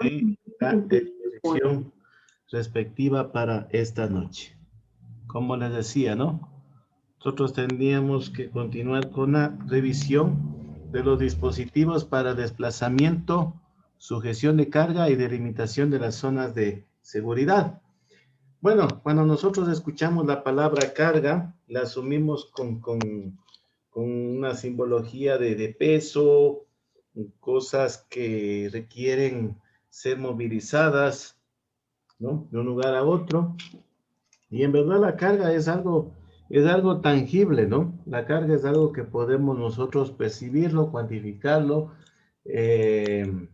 en la exposición respectiva para esta noche. Como les decía, ¿no? Nosotros tendríamos que continuar con la revisión de los dispositivos para desplazamiento, sujeción de carga y delimitación de las zonas de seguridad. Bueno, cuando nosotros escuchamos la palabra carga, la asumimos con una simbología de peso, cosas que requieren ser movilizadas, ¿no? De un lugar a otro. Y en verdad la carga es algo tangible, ¿no? La carga es algo que podemos nosotros percibirlo, cuantificarlo, eh,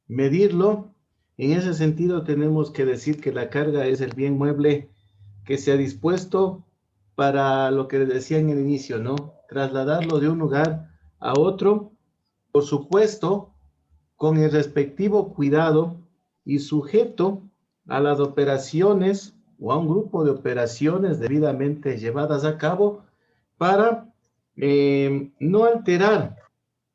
medirlo. En ese sentido tenemos que decir que la carga es el bien mueble que se ha dispuesto para lo que les decía en el inicio, ¿no? Trasladarlo de un lugar a otro, por supuesto, con el respectivo cuidado y sujeto a las operaciones o a un grupo de operaciones debidamente llevadas a cabo para no alterar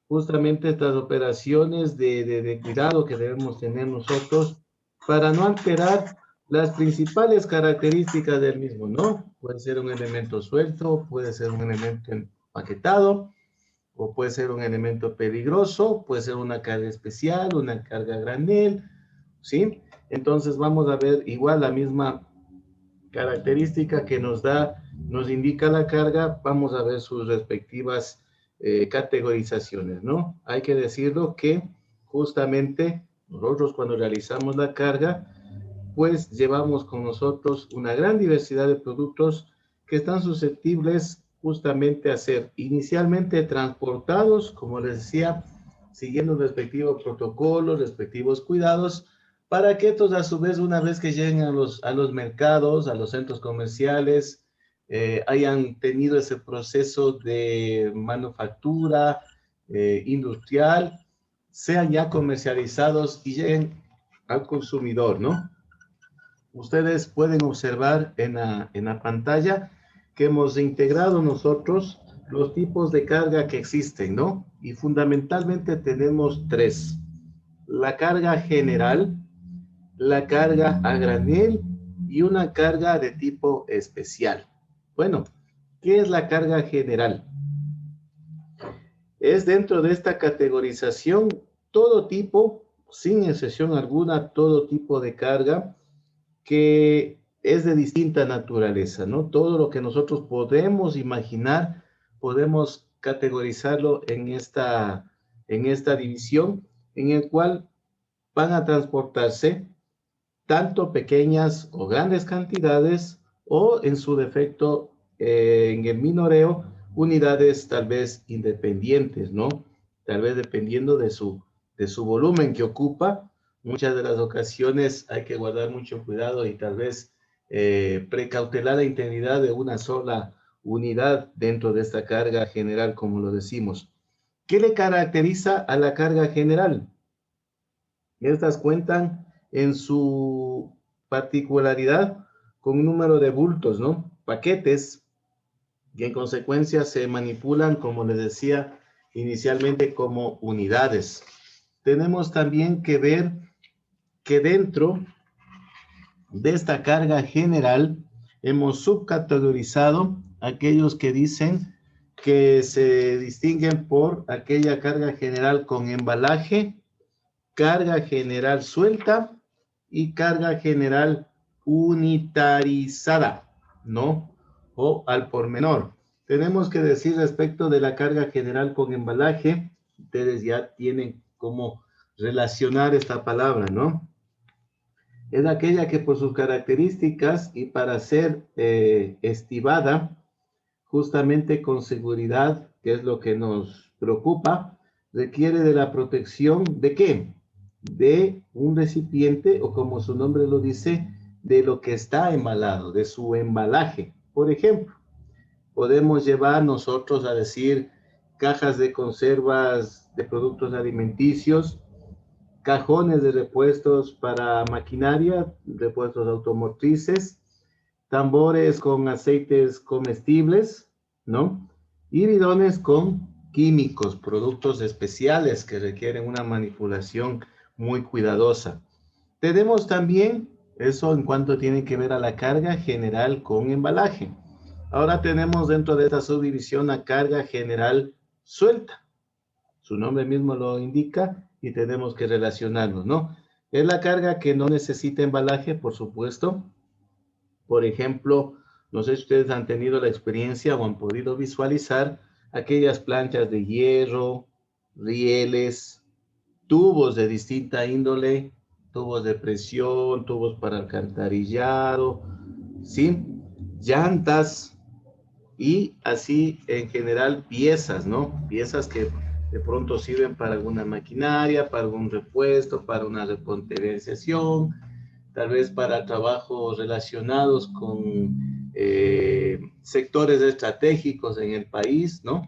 justamente estas operaciones de cuidado que debemos tener nosotros para no alterar las principales características del mismo, ¿no? Puede ser un elemento suelto, puede ser un elemento empaquetado, o puede ser un elemento peligroso, puede ser una carga especial, una carga granel, ¿sí? Entonces vamos a ver igual la misma característica que nos indica la carga, vamos a ver sus respectivas categorizaciones, ¿no? Hay que decirlo que justamente nosotros cuando realizamos la carga, pues llevamos con nosotros una gran diversidad de productos que están susceptibles justamente a ser inicialmente transportados, como les decía, siguiendo un respectivo protocolo, respectivos cuidados, para que estos a su vez, una vez que lleguen a los mercados, a los centros comerciales, hayan tenido ese proceso de manufactura industrial, sean ya comercializados y lleguen al consumidor, ¿no? Ustedes pueden observar en la pantalla que hemos integrado nosotros los tipos de carga que existen, ¿no? Y fundamentalmente tenemos tres: la carga general, la carga a granel y una carga de tipo especial. Bueno, ¿qué es la carga general? Es dentro de esta categorización todo tipo, sin excepción alguna, todo tipo de carga que es de distinta naturaleza, ¿no? Todo lo que nosotros podemos imaginar, podemos categorizarlo en esta división, en el cual van a transportarse tanto pequeñas o grandes cantidades, o en su defecto, en el minoreo, unidades tal vez independientes, ¿no? Tal vez dependiendo de su volumen que ocupa. Muchas de las ocasiones hay que guardar mucho cuidado y tal vez precautelar la integridad de una sola unidad dentro de esta carga general, como lo decimos. ¿Qué le caracteriza a la carga general? Estas cuentan en su particularidad con un número de bultos, ¿no? Paquetes, que en consecuencia se manipulan, como les decía inicialmente, como unidades. Tenemos también que ver que dentro de esta carga general hemos subcategorizado aquellos que dicen que se distinguen por aquella carga general con embalaje, carga general suelta y carga general unitarizada, ¿no? O al por menor. Tenemos que decir respecto de la carga general con embalaje, ustedes ya tienen cómo relacionar esta palabra, ¿no? Es aquella que por sus características y para ser estibada, justamente con seguridad, que es lo que nos preocupa, requiere de la protección ¿de qué? De un recipiente, o como su nombre lo dice, de lo que está embalado, de su embalaje. Por ejemplo, podemos llevar nosotros a decir cajas de conservas de productos alimenticios, cajones de repuestos para maquinaria, repuestos automotrices, tambores con aceites comestibles, ¿no? Y bidones con químicos, productos especiales que requieren una manipulación muy cuidadosa. Tenemos también eso en cuanto tiene que ver a la carga general con embalaje. Ahora tenemos dentro de esta subdivisión la carga general suelta. Su nombre mismo lo indica y tenemos que relacionarnos, ¿no? Es la carga que no necesita embalaje, por supuesto. Por ejemplo, no sé si ustedes han tenido la experiencia o han podido visualizar aquellas planchas de hierro, rieles, tubos de distinta índole, tubos de presión, tubos para alcantarillado, ¿sí? Llantas y así en general piezas, ¿no? Piezas que de pronto sirven para alguna maquinaria, para algún repuesto, para una repotenciación, tal vez para trabajos relacionados con sectores estratégicos en el país, ¿no?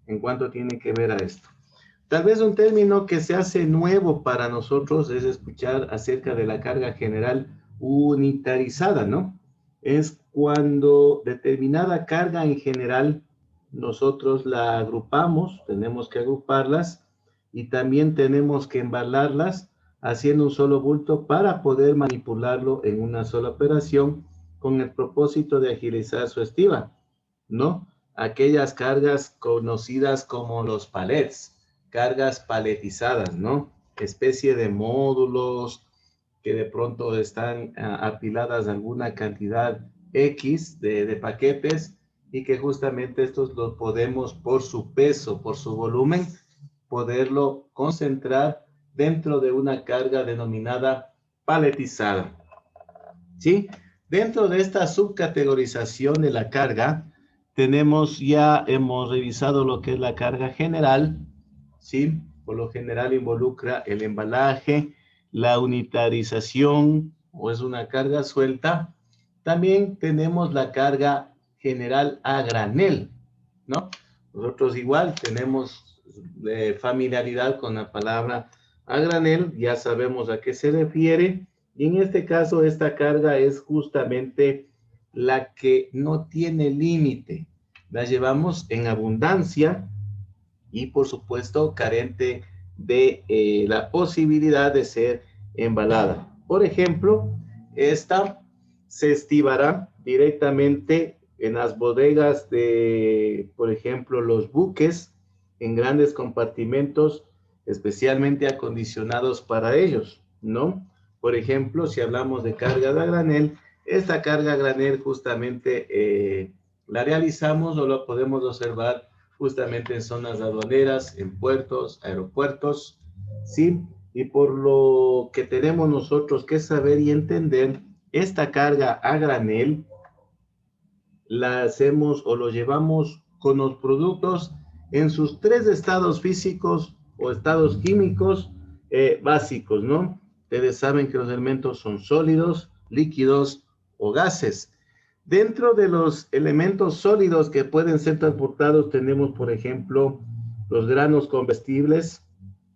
En cuanto tiene que ver a esto. Tal vez un término que se hace nuevo para nosotros es escuchar acerca de la carga general unitarizada, ¿no? Es cuando determinada carga en general nosotros la agrupamos, tenemos que agruparlas y también tenemos que embalarlas haciendo un solo bulto para poder manipularlo en una sola operación con el propósito de agilizar su estiva, ¿no? Aquellas cargas conocidas como los palets, cargas paletizadas, ¿no? Especie de módulos que de pronto están apiladas alguna cantidad X de paquetes y que justamente estos los podemos por su peso, por su volumen, poderlo concentrar dentro de una carga denominada paletizada. ¿Sí? Dentro de esta subcategorización de la carga, hemos revisado lo que es la carga general, ¿sí? Por lo general involucra el embalaje, la unitarización, o es una carga suelta. También tenemos la carga general a granel, ¿no? Nosotros igual tenemos familiaridad con la palabra a granel, ya sabemos a qué se refiere, y en este caso esta carga es justamente la que no tiene límite. La llevamos en abundancia y por supuesto carente de la posibilidad de ser embalada. Por ejemplo, esta se estibará directamente en las bodegas de, por ejemplo, los buques en grandes compartimentos especialmente acondicionados para ellos, ¿no? Por ejemplo, si hablamos de carga de granel, esta carga a granel justamente la realizamos o la podemos observar justamente en zonas aduaneras, en puertos, aeropuertos, ¿sí? Y por lo que tenemos nosotros que saber y entender, esta carga a granel la hacemos o lo llevamos con los productos en sus tres estados físicos o estados químicos básicos, ¿no? Ustedes saben que los elementos son sólidos, líquidos o gases. Dentro de los elementos sólidos que pueden ser transportados tenemos, por ejemplo, los granos comestibles,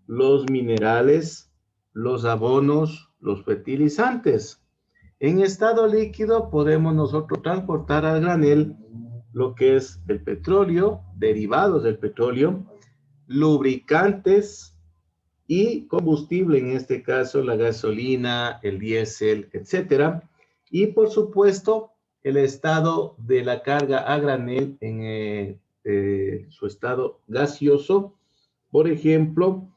los minerales, los abonos, los fertilizantes. En estado líquido podemos nosotros transportar al granel lo que es el petróleo, derivados del petróleo, lubricantes y combustible, en este caso la gasolina, el diésel, etcétera. Y por supuesto, el estado de la carga a granel en su estado gaseoso. Por ejemplo,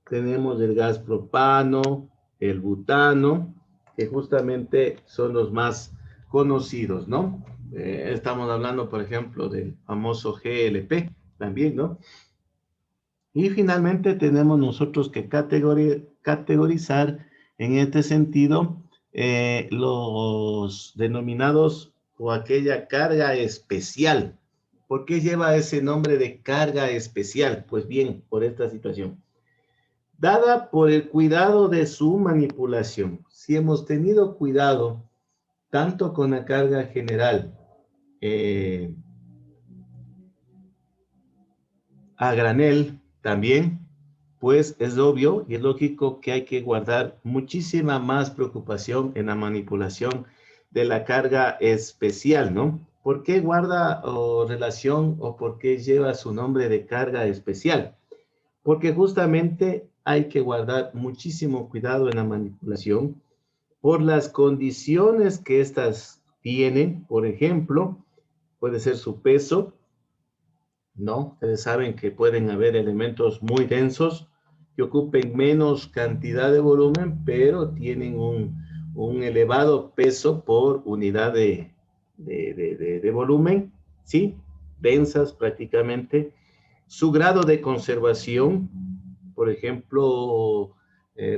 tenemos el gas propano, el butano, que justamente son los más conocidos, ¿no? Estamos hablando, por ejemplo, del famoso GLP también, ¿no? Y finalmente tenemos nosotros que categorizar en este sentido los denominados o aquella carga especial. ¿Por qué lleva ese nombre de carga especial? Pues bien, por esta situación. Dada por el cuidado de su manipulación. Si hemos tenido cuidado tanto con la carga general a granel también, pues es obvio y es lógico que hay que guardar muchísima más preocupación en la manipulación de la carga especial, ¿no? ¿Por qué guarda relación o por qué lleva su nombre de carga especial? Porque justamente hay que guardar muchísimo cuidado en la manipulación por las condiciones que éstas tienen. Por ejemplo, puede ser su peso, ¿no? Ustedes saben que pueden haber elementos muy densos que ocupen menos cantidad de volumen, pero tienen un elevado peso por unidad de volumen, ¿sí? Densas prácticamente. Su grado de conservación, por ejemplo,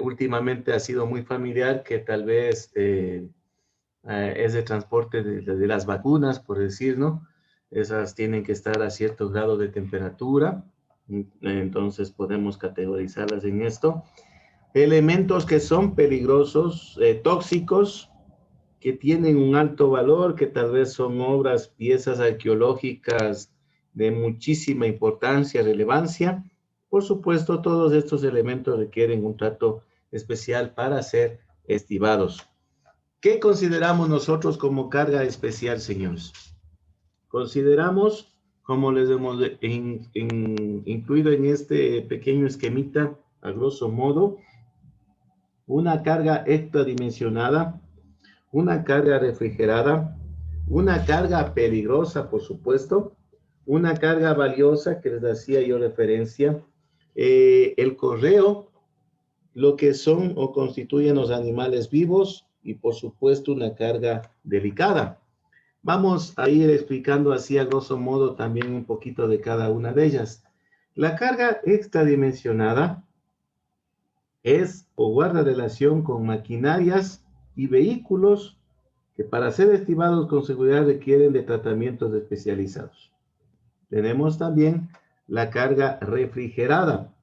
últimamente ha sido muy familiar que tal vez es de transporte de las vacunas, por decir, ¿no? Esas tienen que estar a cierto grado de temperatura, entonces podemos categorizarlas en esto. Elementos que son peligrosos, tóxicos, que tienen un alto valor, que tal vez son obras, piezas arqueológicas de muchísima importancia, relevancia. Por supuesto, todos estos elementos requieren un trato especial para ser estivados. ¿Qué consideramos nosotros como carga especial, señores? Consideramos, como les hemos incluido en este pequeño esquemita, a grosso modo, una carga extradimensionada, una carga refrigerada, una carga peligrosa, por supuesto, una carga valiosa que les hacía yo referencia, el correo, lo que son o constituyen los animales vivos y, por supuesto, una carga delicada. Vamos a ir explicando así a grosso modo también un poquito de cada una de ellas. La carga extradimensionada es o guarda relación con maquinarias y vehículos que para ser estimados con seguridad requieren de tratamientos especializados. Tenemos también la carga refrigerada.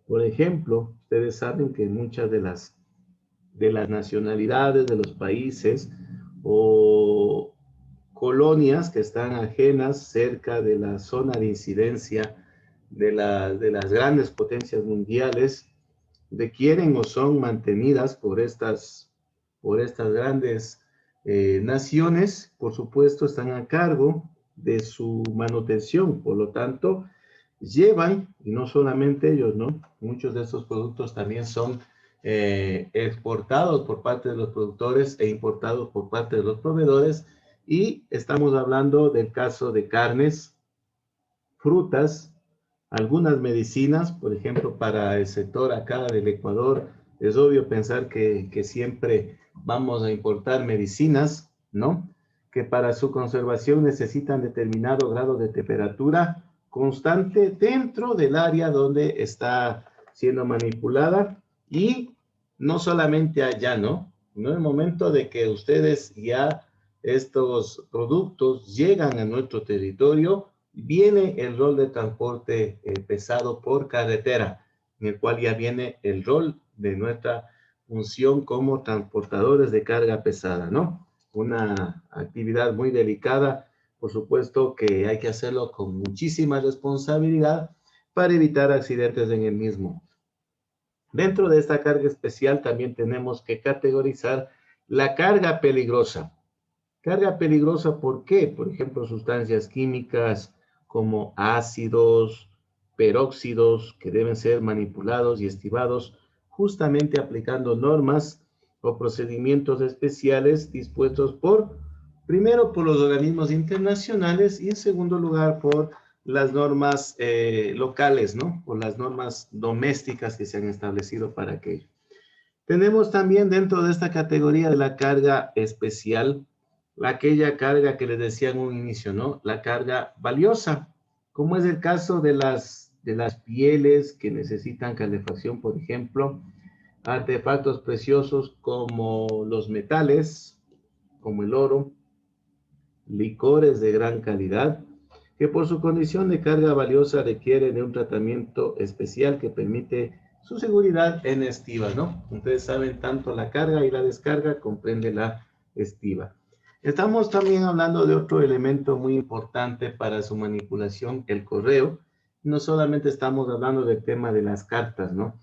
Por ejemplo, ustedes saben que muchas de las nacionalidades, de los países o colonias que están ajenas cerca de la zona de incidencia de las grandes potencias mundiales, requieren o son mantenidas por estas grandes naciones, por supuesto, están a cargo de su manutención. Por lo tanto, llevan, y no solamente ellos, ¿no? Muchos de estos productos también son exportados por parte de los productores e importados por parte de los proveedores. Y estamos hablando del caso de carnes, frutas, algunas medicinas, por ejemplo, para el sector acá del Ecuador, es obvio pensar que siempre vamos a importar medicinas, ¿no? Que para su conservación necesitan determinado grado de temperatura constante dentro del área donde está siendo manipulada y no solamente allá, ¿no? No en el momento de que ustedes ya estos productos llegan a nuestro territorio, viene el rol de transporte pesado por carretera, en el cual ya viene el rol de nuestra función como transportadores de carga pesada, ¿no? Una actividad muy delicada, por supuesto que hay que hacerlo con muchísima responsabilidad para evitar accidentes en el mismo. Dentro de esta carga especial también tenemos que categorizar la carga peligrosa. Carga peligrosa, ¿por qué? Por ejemplo, sustancias químicas como ácidos, peróxidos, que deben ser manipulados y estivados justamente aplicando normas o procedimientos especiales dispuestos primero por los organismos internacionales y en segundo lugar por las normas locales, ¿no? Por las normas domésticas que se han establecido para aquello. Tenemos también dentro de esta categoría de la carga especial, aquella carga que les decía en un inicio, ¿no? La carga valiosa, como es el caso de las pieles que necesitan calefacción, por ejemplo, artefactos preciosos como los metales, como el oro, licores de gran calidad, que por su condición de carga valiosa requieren de un tratamiento especial que permite su seguridad en estiva, ¿no? Ustedes saben, tanto la carga y la descarga comprende la estiva. Estamos también hablando de otro elemento muy importante para su manipulación, el correo. No solamente estamos hablando del tema de las cartas, ¿no?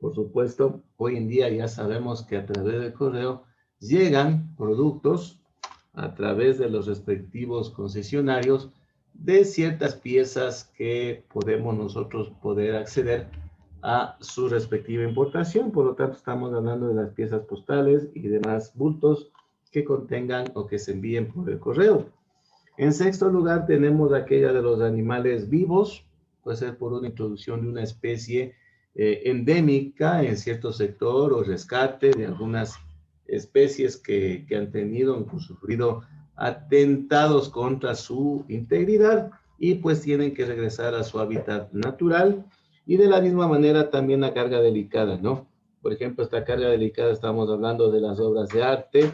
Por supuesto, hoy en día ya sabemos que a través del correo llegan productos a través de los respectivos concesionarios de ciertas piezas que podemos nosotros poder acceder a su respectiva importación. Por lo tanto, estamos hablando de las piezas postales y demás bultos que contengan o que se envíen por el correo. En sexto lugar, tenemos aquella de los animales vivos, puede ser por una introducción de una especie endémica en cierto sector o rescate de algunas especies que han tenido o sufrido atentados contra su integridad y pues tienen que regresar a su hábitat natural. Y de la misma manera también la carga delicada, ¿no? Por ejemplo, esta carga delicada estamos hablando de las obras de arte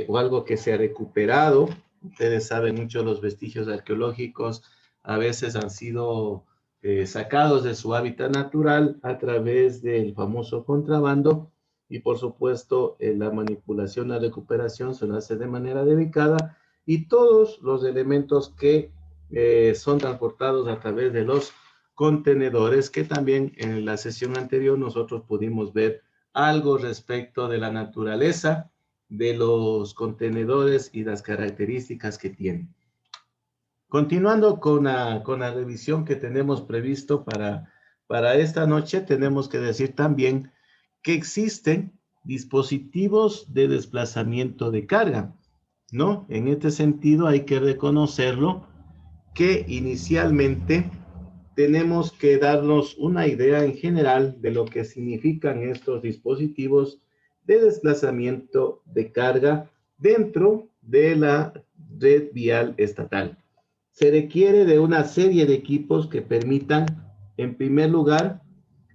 o algo que se ha recuperado. Ustedes saben, muchos de los vestigios arqueológicos a veces han sido sacados de su hábitat natural a través del famoso contrabando y por supuesto la manipulación, la recuperación se lo hace de manera delicada y todos los elementos que son transportados a través de los contenedores, que también en la sesión anterior nosotros pudimos ver algo respecto de la naturaleza de los contenedores y las características que tienen. Continuando con la revisión que tenemos previsto para esta noche, tenemos que decir también que existen dispositivos de desplazamiento de carga, ¿no? En este sentido hay que reconocerlo que inicialmente tenemos que darnos una idea en general de lo que significan estos dispositivos de desplazamiento de carga dentro de la red vial estatal. Se requiere de una serie de equipos que permitan, en primer lugar,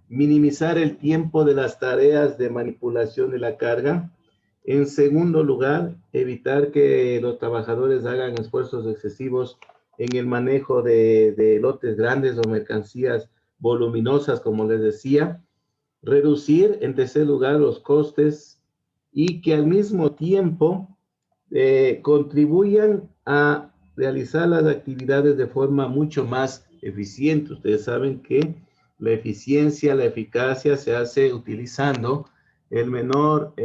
minimizar el tiempo de las tareas de manipulación de la carga. En segundo lugar, evitar que los trabajadores hagan esfuerzos excesivos en el manejo de lotes grandes o mercancías voluminosas, como les decía. Reducir, en tercer lugar, los costes y que al mismo tiempo contribuyan a realizar las actividades de forma mucho más eficiente. Ustedes saben que la eficiencia, la eficacia se hace utilizando el menor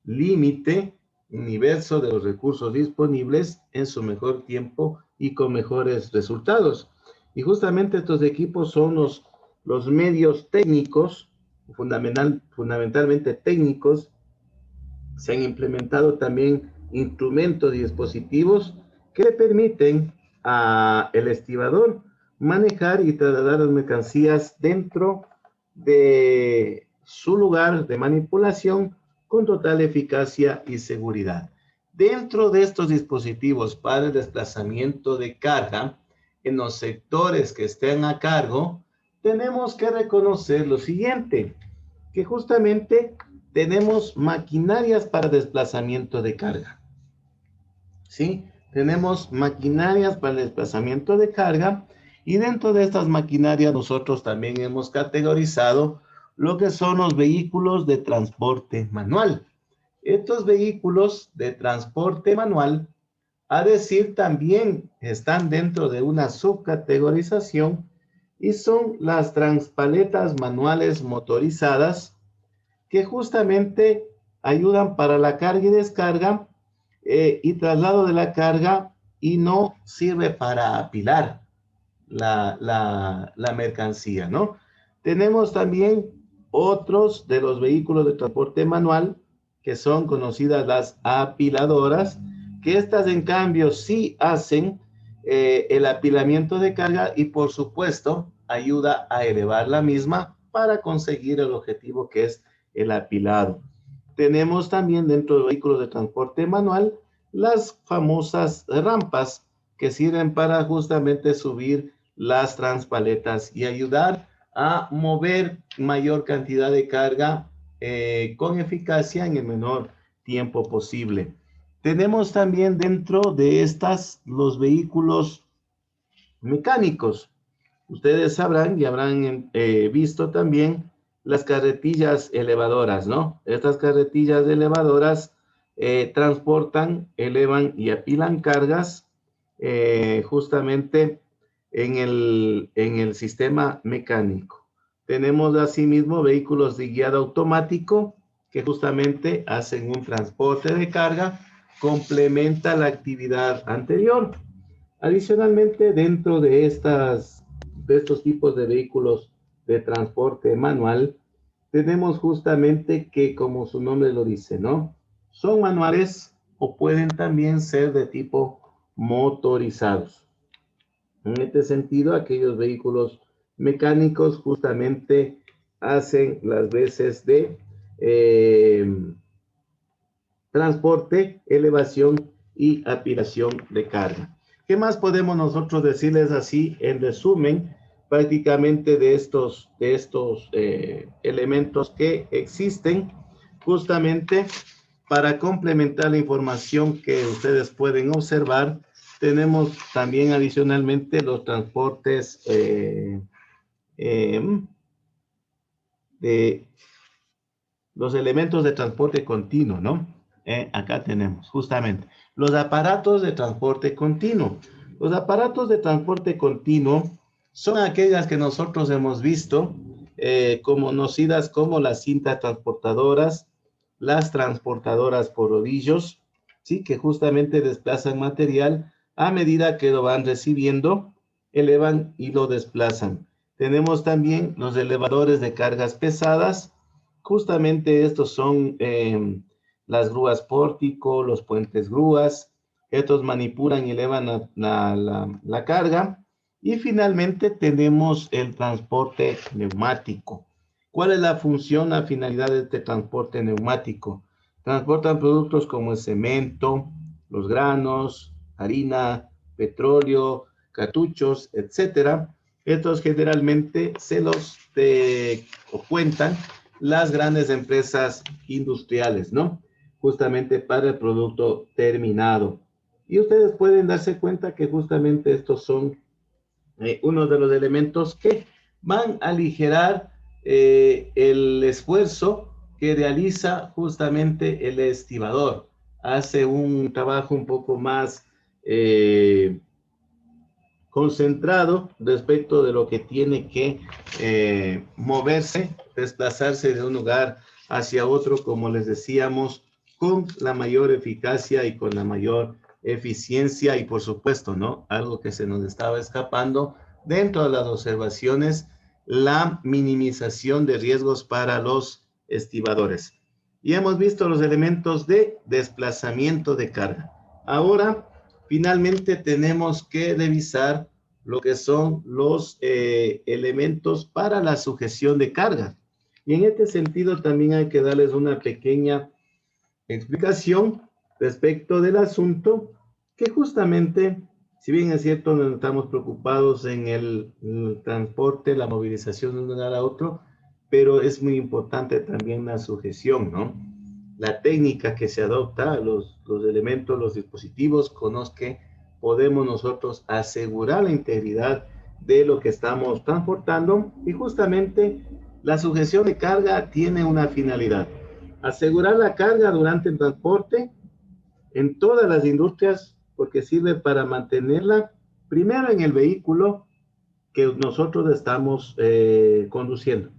límite universo de los recursos disponibles en su mejor tiempo y con mejores resultados. Y justamente estos equipos son los medios técnicos, fundamentalmente técnicos. Se han implementado también instrumentos y dispositivos que le permiten al estibador manejar y trasladar las mercancías dentro de su lugar de manipulación con total eficacia y seguridad. Dentro de estos dispositivos para el desplazamiento de carga, en los sectores que estén a cargo, tenemos que reconocer lo siguiente, que justamente tenemos maquinarias para desplazamiento de carga. ¿Sí? Tenemos maquinarias para el desplazamiento de carga y dentro de estas maquinarias nosotros también hemos categorizado lo que son los vehículos de transporte manual. Estos vehículos de transporte manual, a decir también, están dentro de una subcategorización y son las transpaletas manuales motorizadas que justamente ayudan para la carga y descarga y traslado de la carga y no sirve para apilar la mercancía, ¿no? Tenemos también otros de los vehículos de transporte manual que son conocidas las apiladoras, que estas en cambio sí hacen el apilamiento de carga y por supuesto ayuda a elevar la misma para conseguir el objetivo que es el apilado. Tenemos también dentro de vehículos de transporte manual las famosas rampas que sirven para justamente subir las transpaletas y ayudar a mover mayor cantidad de carga con eficacia en el menor tiempo posible. Tenemos también dentro de estas los vehículos mecánicos. Ustedes sabrán y habrán visto también las carretillas elevadoras, ¿no? Estas carretillas elevadoras transportan, elevan y apilan cargas justamente en el sistema mecánico. Tenemos asimismo vehículos de guiado automático que justamente hacen un transporte de carga, complementa la actividad anterior. Adicionalmente, dentro de de estos tipos de vehículos de transporte manual, tenemos justamente que, como su nombre lo dice, ¿no? Son manuales o pueden también ser de tipo motorizados. En este sentido, aquellos vehículos mecánicos justamente hacen las veces de transporte, elevación y aspiración de carga. ¿Qué más podemos nosotros decirles así en resumen prácticamente de estos elementos que existen justamente para complementar la información que ustedes pueden observar? Tenemos también adicionalmente los transportes de los elementos de transporte continuo, ¿no? Acá tenemos justamente los aparatos de transporte continuo. Los aparatos de transporte continuo son aquellas que nosotros hemos visto conocidas como las cintas transportadoras, las transportadoras por rodillos, ¿sí? Que justamente desplazan material a medida que lo van recibiendo, elevan y lo desplazan. Tenemos también los elevadores de cargas pesadas. Justamente estos son las grúas pórtico, los puentes grúas. Estos manipulan y elevan la carga. Y finalmente tenemos el transporte neumático. ¿Cuál es la función, la finalidad de este transporte neumático? Transportan productos como el cemento, los granos, harina, petróleo, cartuchos, etcétera. Estos generalmente se los cuentan las grandes empresas industriales, ¿no? Justamente para el producto terminado. Y ustedes pueden darse cuenta que justamente estos son uno de los elementos que van a aligerar el esfuerzo que realiza justamente el estibador. Hace un trabajo un poco más concentrado respecto de lo que tiene que moverse, desplazarse de un lugar hacia otro, como les decíamos, con la mayor eficacia y con la mayor eficiencia y por supuesto, ¿no? Algo que se nos estaba escapando dentro de las observaciones, la minimización de riesgos para los estibadores. Y hemos visto los elementos de desplazamiento de carga. Ahora, finalmente tenemos que revisar lo que son los elementos para la sujeción de carga. Y en este sentido también hay que darles una pequeña explicación respecto del asunto, que justamente, si bien es cierto, no estamos preocupados en el transporte, la movilización de un lugar a otro, pero es muy importante también la sujeción, ¿no? La técnica que se adopta, los elementos, los dispositivos con los que podemos nosotros asegurar la integridad de lo que estamos transportando, y justamente la sujeción de carga tiene una finalidad: asegurar la carga durante el transporte en todas las industrias, porque sirve para mantenerla primero en el vehículo que nosotros estamos conduciendo.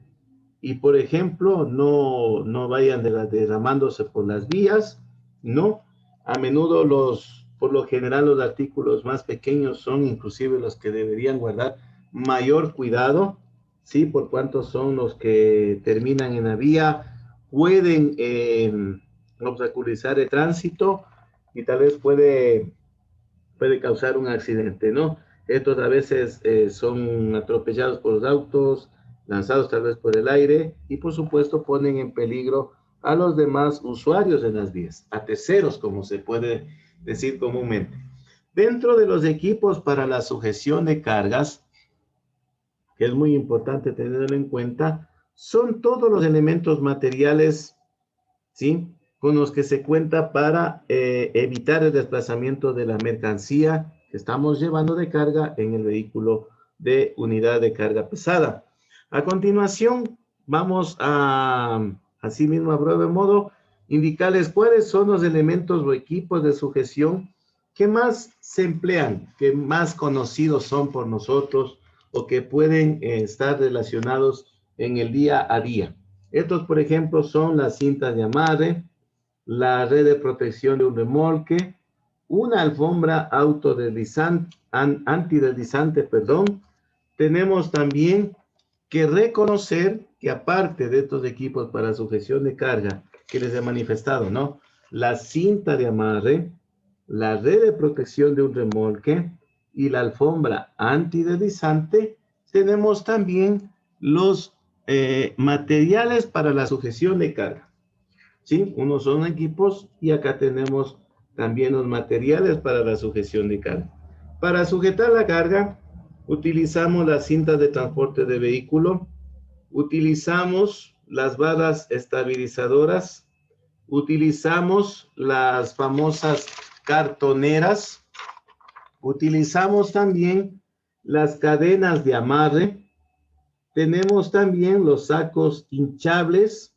Y por ejemplo, no vayan derramándose por las vías, ¿no? A menudo por lo general, los artículos más pequeños son inclusive los que deberían guardar mayor cuidado, ¿sí? Por cuanto son los que terminan en la vía, pueden obstaculizar el tránsito y tal vez puede causar un accidente, ¿no? Estos a veces son atropellados por los autos, lanzados tal vez por el aire y por supuesto ponen en peligro a los demás usuarios en las vías, a terceros, como se puede decir comúnmente. Dentro de los equipos para la sujeción de cargas, que es muy importante tenerlo en cuenta, son todos los elementos materiales, ¿sí?, con los que se cuenta para evitar el desplazamiento de la mercancía que estamos llevando de carga en el vehículo de unidad de carga pesada. A continuación, vamos a, asimismo, a breve modo, indicarles cuáles son los elementos o equipos de sujeción que más se emplean, que más conocidos son por nosotros o que pueden estar relacionados en el día a día. Estos, por ejemplo, son las cintas de amarre, la red de protección de un remolque, una alfombra autodeslizante, antideslizante, perdón, tenemos también que reconocer que aparte de estos equipos para sujeción de carga que les he manifestado, ¿no? La cinta de amarre, la red de protección de un remolque y la alfombra antideslizante, tenemos también los materiales para la sujeción de carga. ¿Sí? Unos son equipos y acá tenemos también los materiales para la sujeción de carga. Para sujetar la carga, utilizamos las cintas de transporte de vehículo, utilizamos las barras estabilizadoras, utilizamos las famosas cartoneras, utilizamos también las cadenas de amarre, tenemos también los sacos hinchables,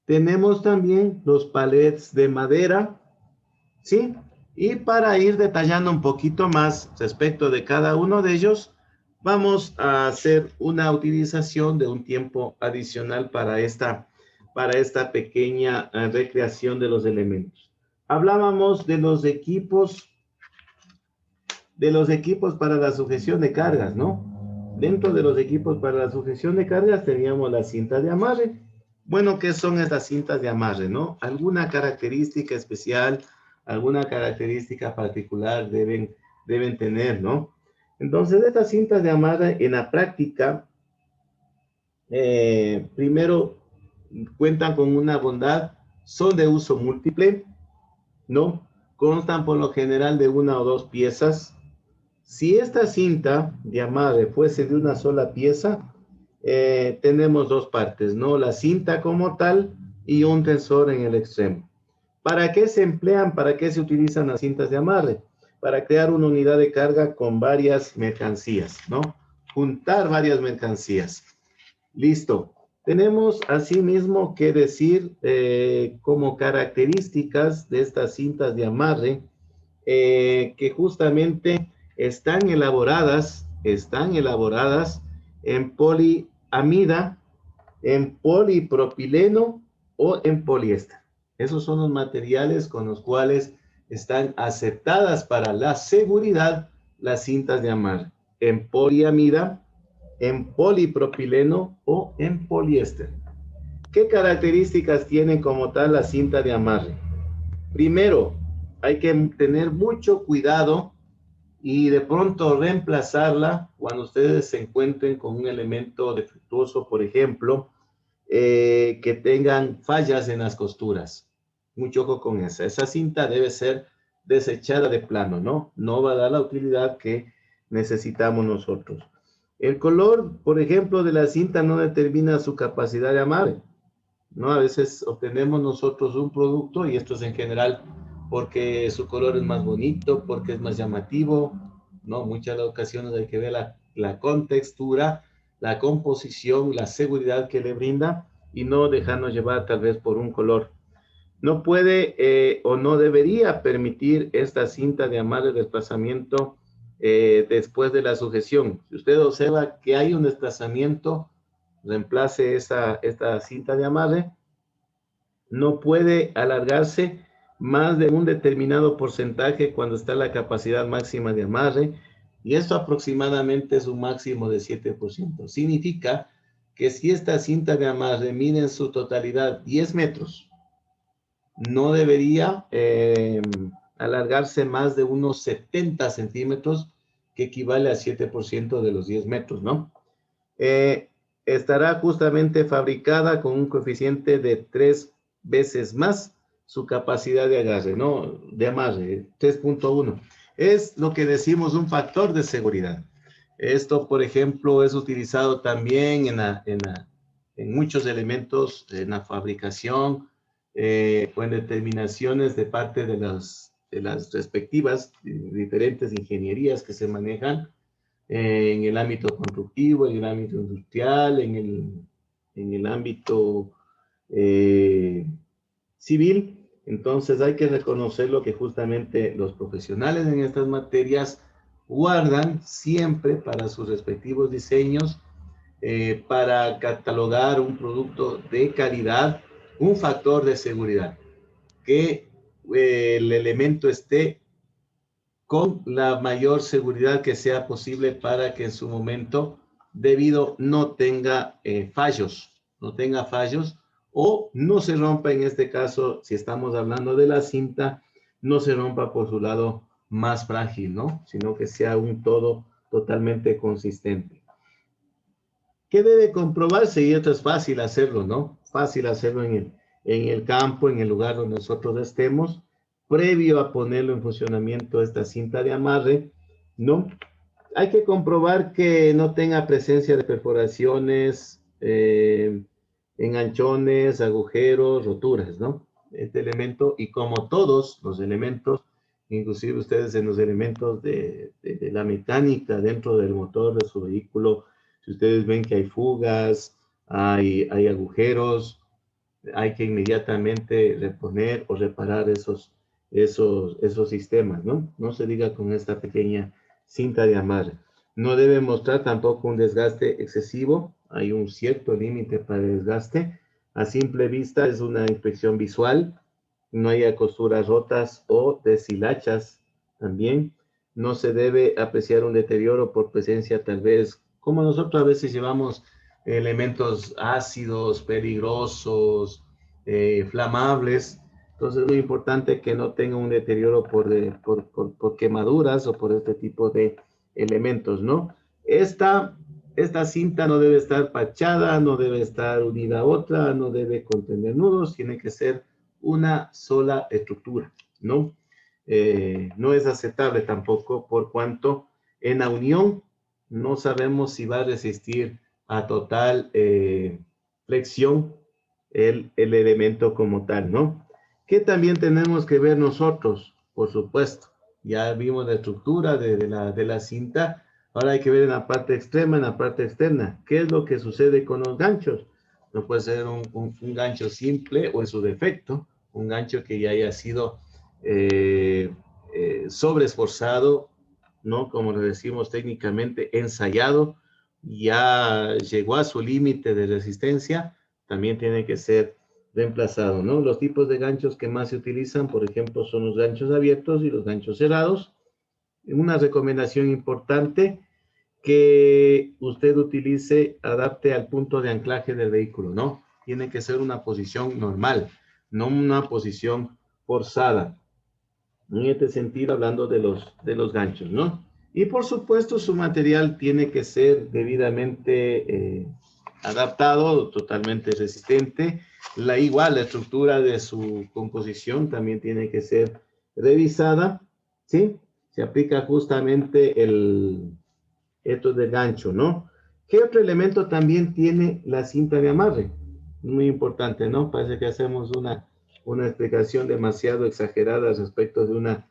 tenemos también los palets de madera, ¿sí? Y para ir detallando un poquito más respecto de cada uno de ellos, vamos a hacer una utilización de un tiempo adicional para esta pequeña recreación de los elementos. Hablábamos de los equipos para la sujeción de cargas, ¿no? Dentro de los equipos para la sujeción de cargas teníamos la cinta de amarre. Bueno, ¿qué son estas cintas de amarre, no? Alguna característica especial, alguna característica particular deben tener, ¿no? Entonces, estas cintas de amarre en la práctica, primero, cuentan con una bondad, son de uso múltiple, ¿no? Constan por lo general de una o dos piezas. Si esta cinta de amarre fuese de una sola pieza, tenemos dos partes, ¿no? La cinta como tal y un tensor en el extremo. ¿Para qué se emplean? ¿Para qué se utilizan las cintas de amarre? Para crear una unidad de carga con varias mercancías, ¿no? Juntar varias mercancías. Listo. Tenemos asimismo que decir como características de estas cintas de amarre que justamente están elaboradas en poliamida, en polipropileno o en poliéster. Esos son los materiales con los cuales están aceptadas para la seguridad las cintas de amarre, en poliamida, en polipropileno o en poliéster. ¿Qué características tienen como tal la cinta de amarre? Primero, hay que tener mucho cuidado y de pronto reemplazarla cuando ustedes se encuentren con un elemento defectuoso, por ejemplo, que tengan fallas en las costuras. Mucho ojo con esa. Esa cinta debe ser desechada de plano, ¿no? No va a dar la utilidad que necesitamos nosotros. El color, por ejemplo, de la cinta no determina su capacidad de amarre, ¿no? A veces obtenemos nosotros un producto, y esto es en general porque su color es más bonito, porque es más llamativo, ¿no? Muchas ocasiones hay que ver la contextura, la composición, la seguridad que le brinda y no dejarnos llevar tal vez por un color. No puede o no debería permitir esta cinta de amarre de desplazamiento después de la sujeción. Si usted observa que hay un desplazamiento, reemplace esta cinta de amarre. No puede alargarse más de un determinado porcentaje cuando está la capacidad máxima de amarre, y esto aproximadamente es un máximo de 7%. Significa que si esta cinta de amarre mide en su totalidad 10 metros, no debería alargarse más de unos 70 centímetros, que equivale a 7% de los 10 metros, ¿no? Estará justamente fabricada con un coeficiente de 3 veces más su capacidad de agarre, ¿no? De amarre, 3.1. Es lo que decimos un factor de seguridad. Esto, por ejemplo, es utilizado también en muchos elementos en la fabricación o en determinaciones de parte de las respectivas diferentes ingenierías que se manejan en el ámbito constructivo, en el ámbito industrial, en el ámbito civil. Entonces hay que reconocer lo que justamente los profesionales en estas materias guardan siempre para sus respectivos diseños, para catalogar un producto de calidad, un factor de seguridad, que el elemento esté con la mayor seguridad que sea posible para que en su momento debido no tenga fallos, o no se rompa en este caso, si estamos hablando de la cinta, no se rompa por su lado más frágil, ¿no? Sino que sea un todo totalmente consistente. ¿Qué debe comprobarse? Y esto es fácil hacerlo, ¿no? Fácil hacerlo en el campo, en el lugar donde nosotros estemos, previo a ponerlo en funcionamiento esta cinta de amarre, ¿no? Hay que comprobar que no tenga presencia de perforaciones, enganchones, agujeros, roturas, ¿no? Este elemento, y como todos los elementos, inclusive ustedes en los elementos de la mecánica dentro del motor de su vehículo, si ustedes ven que hay fugas, hay agujeros, hay que inmediatamente reponer o reparar esos sistemas, ¿no? No se diga con esta pequeña cinta de amarre. No debe mostrar tampoco un desgaste excesivo. Hay un cierto límite para el desgaste. A simple vista es una inspección visual. No haya costuras rotas o deshilachas también. No se debe apreciar un deterioro por presencia tal vez, como nosotros a veces llevamos elementos ácidos, peligrosos, flamables. Entonces es muy importante que no tenga un deterioro por quemaduras o por este tipo de elementos, ¿no? Esta cinta no debe estar pachada, no debe estar unida a otra, no debe contener nudos, tiene que ser una sola estructura, ¿no? No es aceptable tampoco por cuanto en la unión no sabemos si va a resistir a total flexión el elemento como tal, ¿no? Que también tenemos que ver nosotros, por supuesto. Ya vimos la estructura de la cinta, ahora hay que ver en la parte extrema, en la parte externa, qué es lo que sucede con los ganchos. No puede ser un gancho simple o en su defecto, un gancho que ya haya sido sobreesforzado, ¿no? Como le decimos técnicamente, ensayado, ya llegó a su límite de resistencia, también tiene que ser reemplazado, ¿no? Los tipos de ganchos que más se utilizan, por ejemplo, son los ganchos abiertos y los ganchos cerrados. Una recomendación importante, que usted utilice, adapte al punto de anclaje del vehículo, ¿no? Tiene que ser una posición normal, no una posición forzada. En este sentido, hablando de los ganchos, ¿no? Y por supuesto, su material tiene que ser debidamente adaptado, totalmente resistente. Igual, la estructura de su composición también tiene que ser revisada, ¿sí? Se aplica justamente esto de gancho, ¿no? ¿Qué otro elemento también tiene la cinta de amarre? Muy importante, ¿no? Parece que hacemos una explicación demasiado exagerada respecto de una,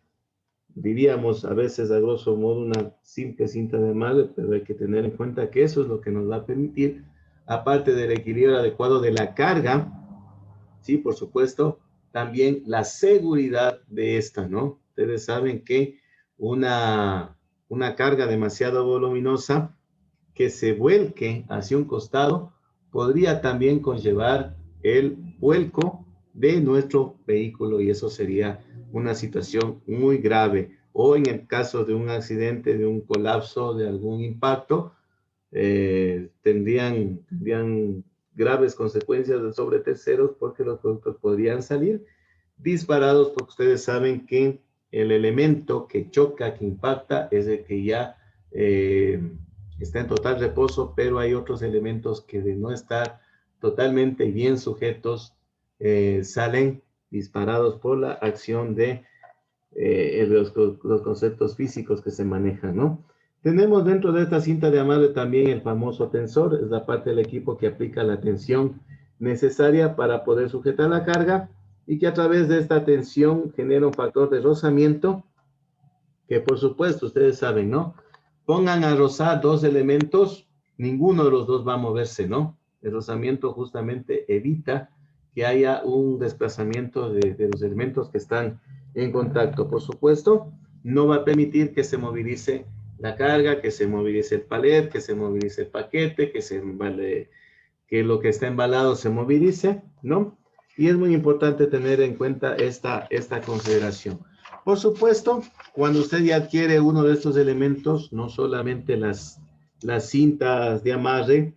diríamos a veces a grosso modo, una simple cinta de amarre, pero hay que tener en cuenta que eso es lo que nos va a permitir, aparte del equilibrio adecuado de la carga, sí, por supuesto, también la seguridad de esta, ¿no? Ustedes saben que una carga demasiado voluminosa que se vuelque hacia un costado podría también conllevar el vuelco de nuestro vehículo, y eso sería una situación muy grave. O en el caso de un accidente, de un colapso, de algún impacto, tendrían graves consecuencias sobre terceros, porque los productos podrían salir disparados, porque ustedes saben que el elemento que choca, que impacta, es el que ya está en total reposo, pero hay otros elementos que de no estar totalmente bien sujetos, salen disparados por la acción de los conceptos físicos que se manejan, ¿no? Tenemos dentro de esta cinta de amarre también el famoso tensor, es la parte del equipo que aplica la tensión necesaria para poder sujetar la carga, y que a través de esta tensión genera un factor de rozamiento, que por supuesto ustedes saben, ¿no? Pongan a rozar dos elementos, ninguno de los dos va a moverse, ¿no? El rozamiento justamente evita que haya un desplazamiento de los elementos que están en contacto. Por supuesto, no va a permitir que se movilice la carga, que se movilice el palet, que se movilice el paquete, que lo que está embalado se movilice, ¿no? Y es muy importante tener en cuenta esta consideración. Por supuesto, cuando usted ya adquiere uno de estos elementos, no solamente las las cintas de amarre,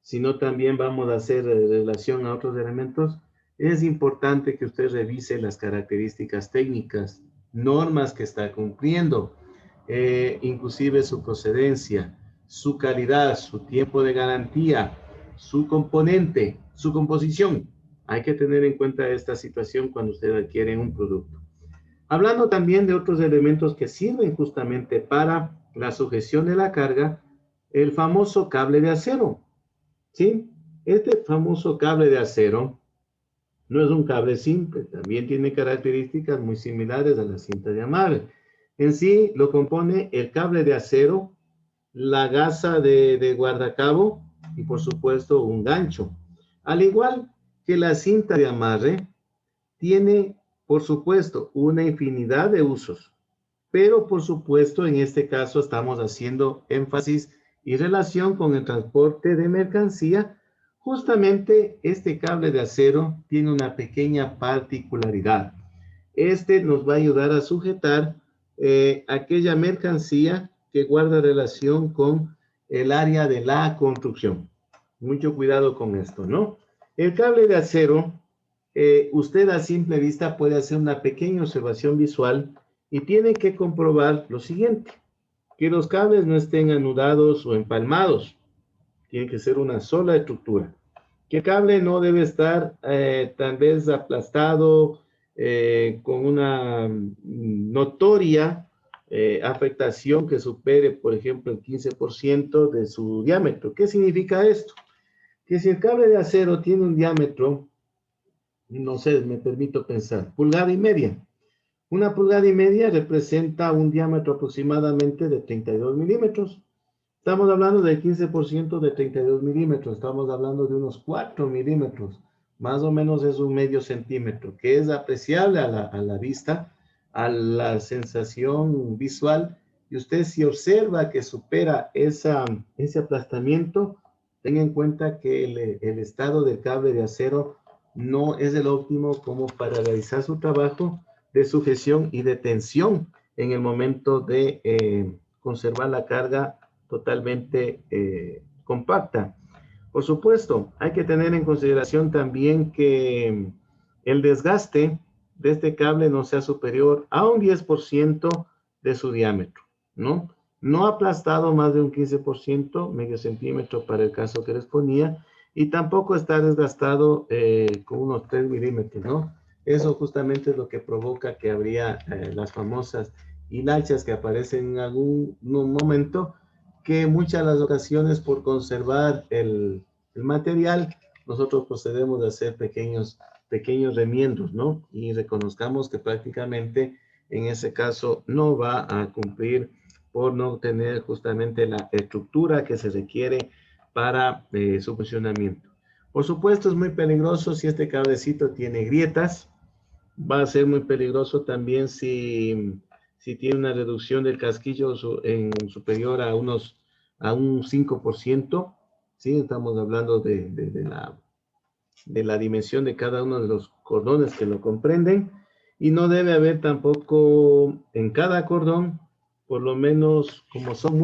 sino también vamos a hacer relación a otros elementos, es importante que usted revise las características técnicas, normas que está cumpliendo, inclusive su procedencia, su calidad, su tiempo de garantía, su componente, su composición. Hay que tener en cuenta esta situación cuando usted adquiere un producto. Hablando también de otros elementos que sirven justamente para la sujeción de la carga, el famoso cable de acero, ¿sí? Este famoso cable de acero no es un cable simple, también tiene características muy similares a la cinta de amarre. En sí lo compone el cable de acero, la gasa de guardacabo y por supuesto un gancho. Al igual que la cinta de amarre, tiene por supuesto una infinidad de usos, pero por supuesto en este caso estamos haciendo énfasis y relación con el transporte de mercancía. Justamente este cable de acero tiene una pequeña particularidad. Este nos va a ayudar a sujetar aquella mercancía que guarda relación con el área de la construcción. Mucho cuidado con esto, ¿no? El cable de acero, usted a simple vista puede hacer una pequeña observación visual y tiene que comprobar lo siguiente, que los cables no estén anudados o empalmados, tiene que ser una sola estructura, que el cable no debe estar tal vez aplastado con una notoria afectación que supere, por ejemplo, el 15% de su diámetro. ¿Qué significa esto? Que si el cable de acero tiene un diámetro, no sé, me permito pensar, pulgada y media. Una pulgada y media representa un diámetro aproximadamente de 32 milímetros. Estamos hablando del 15% de 32 milímetros. Estamos hablando de unos 4 milímetros. Más o menos es un medio centímetro, que es apreciable a la vista, a la sensación visual. Y usted si observa que supera ese aplastamiento, tenga en cuenta que el estado del cable de acero no es el óptimo como para realizar su trabajo de sujeción y de tensión en el momento de conservar la carga totalmente compacta. Por supuesto, hay que tener en consideración también que el desgaste de este cable no sea superior a un 10% de su diámetro, ¿no? No aplastado más de un 15%, medio centímetro para el caso que les ponía, y tampoco está desgastado con unos 3 milímetros, ¿no? Eso justamente es lo que provoca que habría las famosas hilachas que aparecen en algún momento, que muchas de las ocasiones por conservar el material, nosotros procedemos a hacer pequeños remiendos, ¿no? Y reconozcamos que prácticamente en ese caso no va a cumplir por no tener justamente la estructura que se requiere para su funcionamiento. Por supuesto, es muy peligroso si este cablecito tiene grietas. Va a ser muy peligroso también si tiene una reducción del casquillo en superior a un 5%, ¿sí? Estamos hablando de la dimensión de cada uno de los cordones que lo comprenden, y no debe haber tampoco en cada cordón, por lo menos como son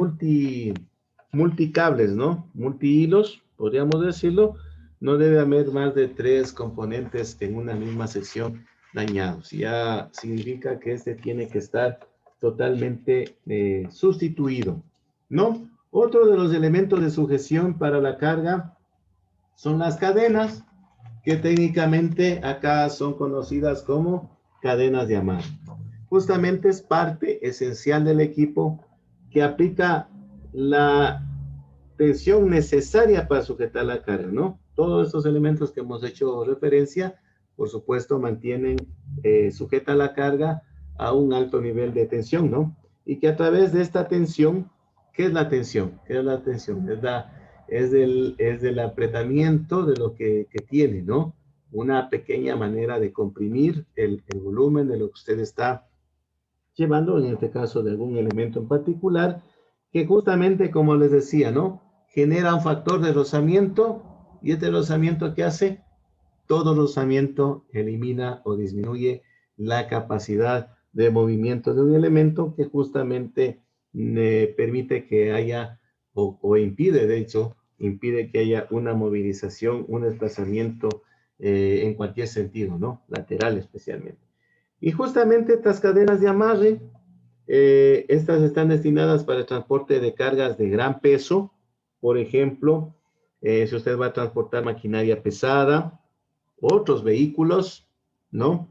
multicables, ¿no? Multihilos, podríamos decirlo, no debe haber más de 3 componentes en una misma sección dañados. Ya significa que este tiene que estar totalmente sustituido, ¿no? Otro de los elementos de sujeción para la carga son las cadenas, que técnicamente acá son conocidas como cadenas de amarre. Justamente es parte esencial del equipo que aplica la tensión necesaria para sujetar la carga, ¿no? Todos estos elementos que hemos hecho referencia, por supuesto, mantienen sujeta la carga a un alto nivel de tensión, ¿no? Y que a través de esta tensión, ¿qué es la tensión? ¿Qué es la tensión? Es del apretamiento de lo que tiene, ¿no? Una pequeña manera de comprimir el volumen de lo que usted está llevando, en este caso de algún elemento en particular, que justamente, como les decía, ¿no? Genera un factor de rozamiento, y este rozamiento, ¿qué hace? Todo rozamiento elimina o disminuye la capacidad de movimiento de un elemento que justamente permite que haya o impide, de hecho, impide que haya una movilización, un desplazamiento en cualquier sentido, ¿no? Lateral especialmente. Y justamente estas cadenas de amarre, estas están destinadas para el transporte de cargas de gran peso. Por ejemplo, si usted va a transportar maquinaria pesada, otros vehículos, ¿no?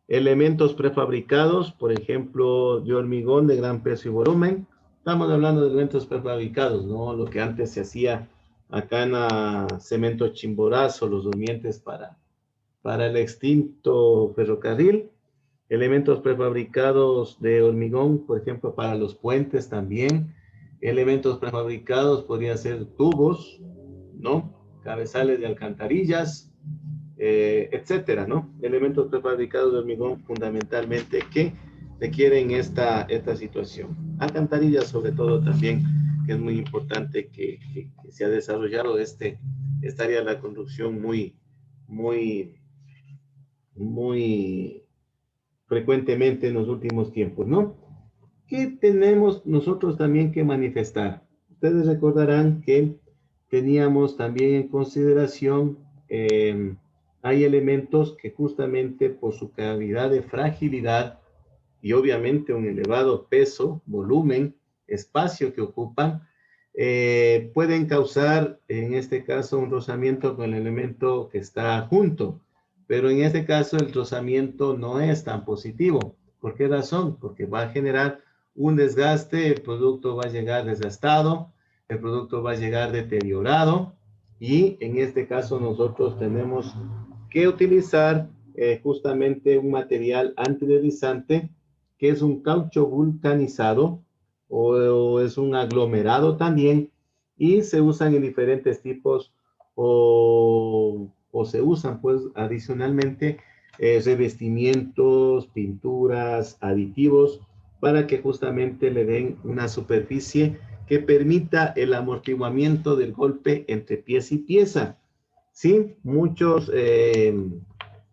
Elementos prefabricados, por ejemplo, de hormigón de gran peso y volumen. Estamos hablando de elementos prefabricados, ¿no? Lo que antes se hacía acá en Cemento Chimborazo, los durmientes para el extinto ferrocarril. Elementos prefabricados de hormigón, por ejemplo, para los puentes también. Elementos prefabricados podrían ser tubos, ¿no? Cabezales de alcantarillas, etcétera, ¿no? Elementos prefabricados de hormigón fundamentalmente que requieren esta situación. Alcantarillas sobre todo también, que es muy importante que se ha desarrollado esta área de la conducción muy frecuentemente en los últimos tiempos, ¿no? ¿Qué tenemos nosotros también que manifestar? Ustedes recordarán que teníamos también en consideración, hay elementos que justamente por su calidad de fragilidad y obviamente un elevado peso, volumen, espacio que ocupan, pueden causar, en este caso, un rozamiento con el elemento que está junto. Pero en este caso el rozamiento no es tan positivo. ¿Por qué razón? Porque va a generar un desgaste, el producto va a llegar desgastado, el producto va a llegar deteriorado y en este caso nosotros tenemos que utilizar justamente un material antideslizante que es un caucho vulcanizado o es un aglomerado también y se usan en diferentes tipos o se usan pues adicionalmente revestimientos, pinturas, aditivos para que justamente le den una superficie que permita el amortiguamiento del golpe entre pieza y pieza. Sí, muchos,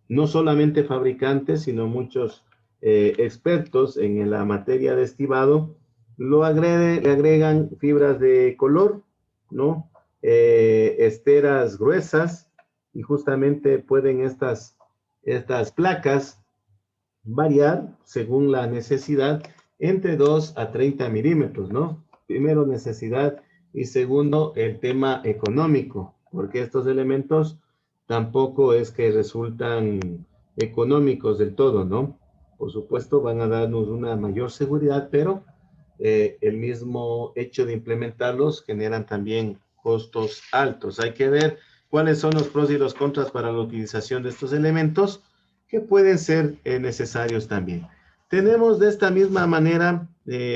no solamente fabricantes, sino muchos expertos en la materia de estibado, le agregan fibras de color, ¿no? Esteras gruesas, y justamente pueden estas placas variar según la necesidad entre 2 a 30 milímetros, ¿no? Primero necesidad y segundo el tema económico, porque estos elementos tampoco es que resultan económicos del todo, ¿no? Por supuesto van a darnos una mayor seguridad, pero el mismo hecho de implementarlos generan también costos altos. Hay que ver cuáles son los pros y los contras para la utilización de estos elementos que pueden ser necesarios también. Tenemos de esta misma manera,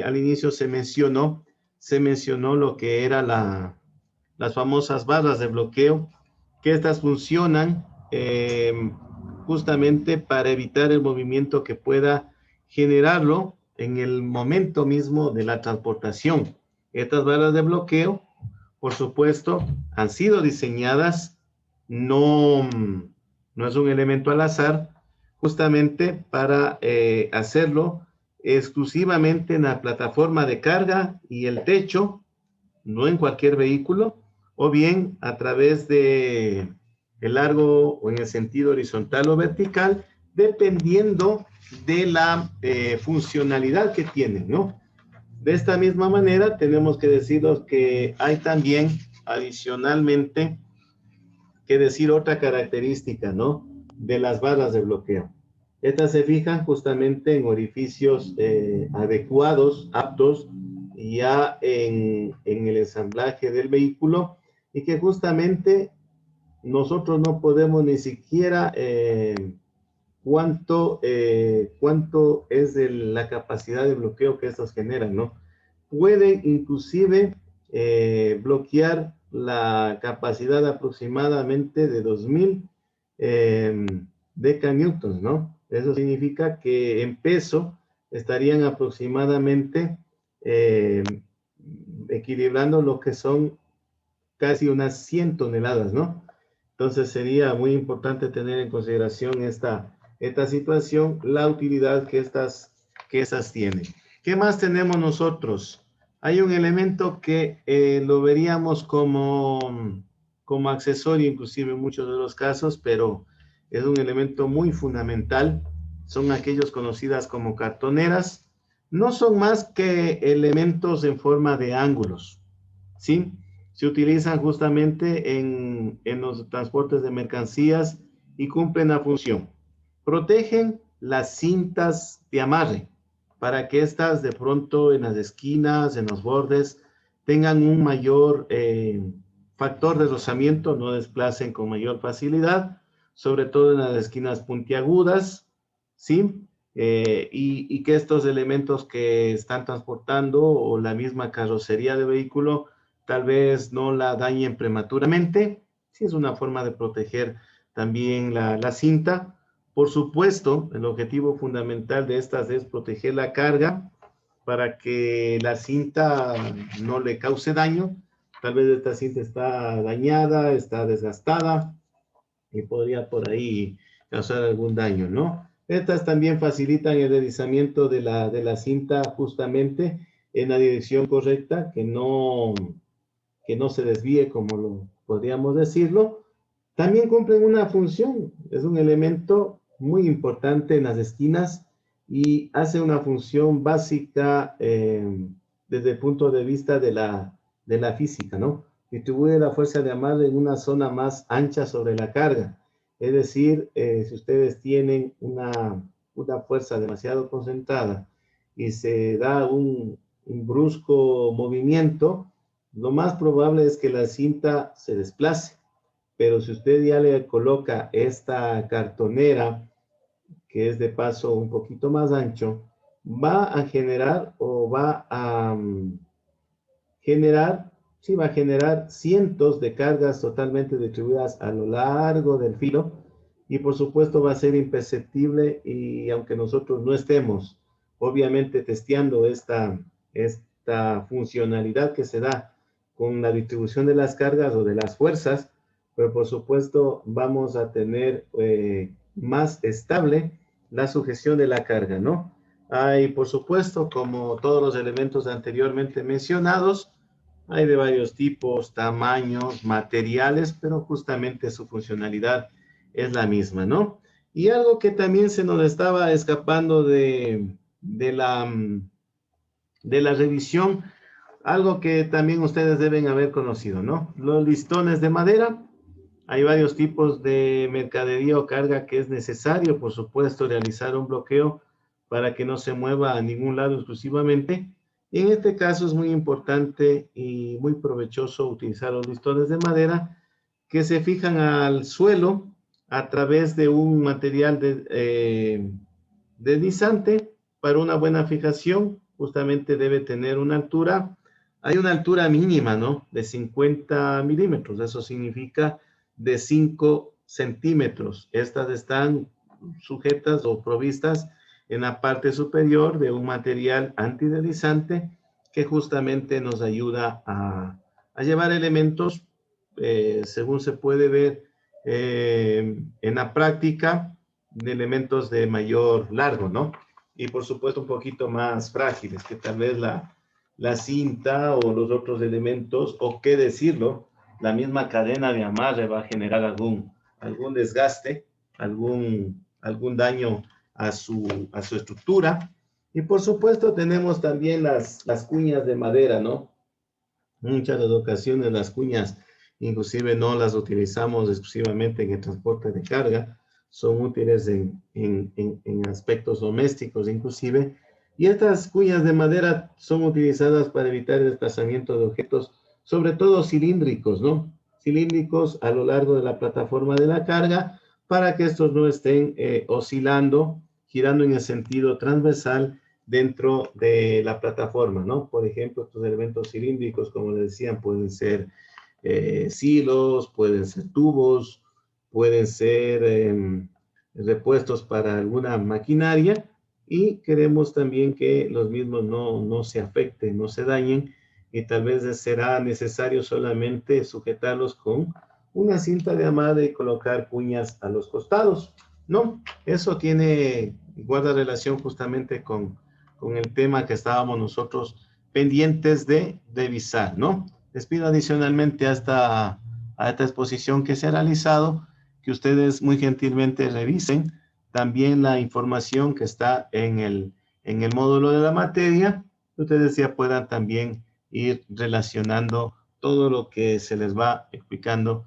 al inicio se mencionó lo que era las famosas barras de bloqueo, que estas funcionan justamente para evitar el movimiento que pueda generarlo en el momento mismo de la transportación. Estas barras de bloqueo, por supuesto, han sido diseñadas, no es un elemento al azar, justamente para hacerlo exclusivamente en la plataforma de carga y el techo, no en cualquier vehículo, o bien a través de el largo o en el sentido horizontal o vertical, dependiendo de la funcionalidad que tienen, ¿no? De esta misma manera, tenemos que deciros que hay también, adicionalmente, que decir otra característica, ¿no? De las barras de bloqueo. Estas se fijan justamente en orificios adecuados, aptos, ya en el ensamblaje del vehículo y que justamente nosotros no podemos ni siquiera cuánto es la capacidad de bloqueo que estos generan, ¿no? Pueden inclusive bloquear la capacidad aproximadamente de 2000 decanewtons, ¿no? Eso significa que en peso estarían aproximadamente equilibrando lo que son casi unas 100 toneladas, ¿no? Entonces sería muy importante tener en consideración esta situación, la utilidad que estas tienen. ¿Qué más tenemos nosotros? Hay un elemento que lo veríamos como accesorio, inclusive en muchos de los casos, pero es un elemento muy fundamental. Son aquellos conocidas como cartoneras. No son más que elementos en forma de ángulos, ¿sí? Se utilizan justamente en los transportes de mercancías y cumplen la función. Protegen las cintas de amarre para que estas de pronto en las esquinas, en los bordes, tengan un mayor factor de rozamiento, no desplacen con mayor facilidad, sobre todo en las esquinas puntiagudas, ¿sí? Y que estos elementos que están transportando o la misma carrocería de vehículo tal vez no la dañen prematuramente. Sí, es una forma de proteger también la cinta. Por supuesto, el objetivo fundamental de estas es proteger la carga para que la cinta no le cause daño. Tal vez esta cinta está dañada, está desgastada y podría por ahí causar algún daño, ¿no? Estas también facilitan el deslizamiento de la cinta justamente en la dirección correcta, que no se desvíe como lo podríamos decirlo. También cumplen una función, es un elemento muy importante en las esquinas y hace una función básica desde el punto de vista de la física, ¿no? Distribuye la fuerza de amarre en una zona más ancha sobre la carga. Es decir, si ustedes tienen una fuerza demasiado concentrada y se da un brusco movimiento, lo más probable es que la cinta se desplace. Pero si usted ya le coloca esta cartonera, que es de paso un poquito más ancho, va a generar o va a generar, sí, va a generar cientos de cargas totalmente distribuidas a lo largo del filo y por supuesto va a ser imperceptible y aunque nosotros no estemos obviamente testeando esta funcionalidad que se da con la distribución de las cargas o de las fuerzas, pero por supuesto vamos a tener más estable la sujeción de la carga, ¿no? Hay, por supuesto, como todos los elementos anteriormente mencionados, hay de varios tipos, tamaños, materiales, pero justamente su funcionalidad es la misma, ¿no? Y algo que también se nos estaba escapando de la revisión, algo que también ustedes deben haber conocido, ¿no? Los listones de madera. Hay varios tipos de mercadería o carga que es necesario, por supuesto, realizar un bloqueo para que no se mueva a ningún lado exclusivamente. Y en este caso es muy importante y muy provechoso utilizar los listones de madera que se fijan al suelo a través de un material deslizante. Para una buena fijación, justamente debe tener una altura, hay una altura mínima, ¿no? De 50 milímetros, eso significa de 5 centímetros. Estas están sujetas o provistas en la parte superior de un material antideslizante que justamente nos ayuda a llevar elementos, según se puede ver en la práctica, de elementos de mayor largo, ¿no? Y por supuesto un poquito más frágiles, que tal vez la cinta o los otros elementos, o qué decirlo, la misma cadena de amarre va a generar algún desgaste, algún daño a su estructura. Y por supuesto tenemos también las cuñas de madera, ¿no? Muchas de las ocasiones las cuñas inclusive no las utilizamos exclusivamente en el transporte de carga, son útiles en aspectos domésticos inclusive, y estas cuñas de madera son utilizadas para evitar el desplazamiento de objetos, sobre todo cilíndricos, ¿no? Cilíndricos a lo largo de la plataforma de la carga, para que estos no estén oscilando, girando en el sentido transversal dentro de la plataforma, ¿no? Por ejemplo, estos elementos cilíndricos, como les decían, pueden ser silos, pueden ser tubos, pueden ser repuestos para alguna maquinaria y queremos también que los mismos no se afecten, no se dañen y tal vez será necesario solamente sujetarlos con una cinta de amarre y colocar cuñas a los costados, ¿no? Eso guarda relación justamente con el tema que estábamos nosotros pendientes de revisar, ¿no? Les pido adicionalmente a esta exposición que se ha realizado, que ustedes muy gentilmente revisen también la información que está en el módulo de la materia. Ustedes ya puedan también ir relacionando todo lo que se les va explicando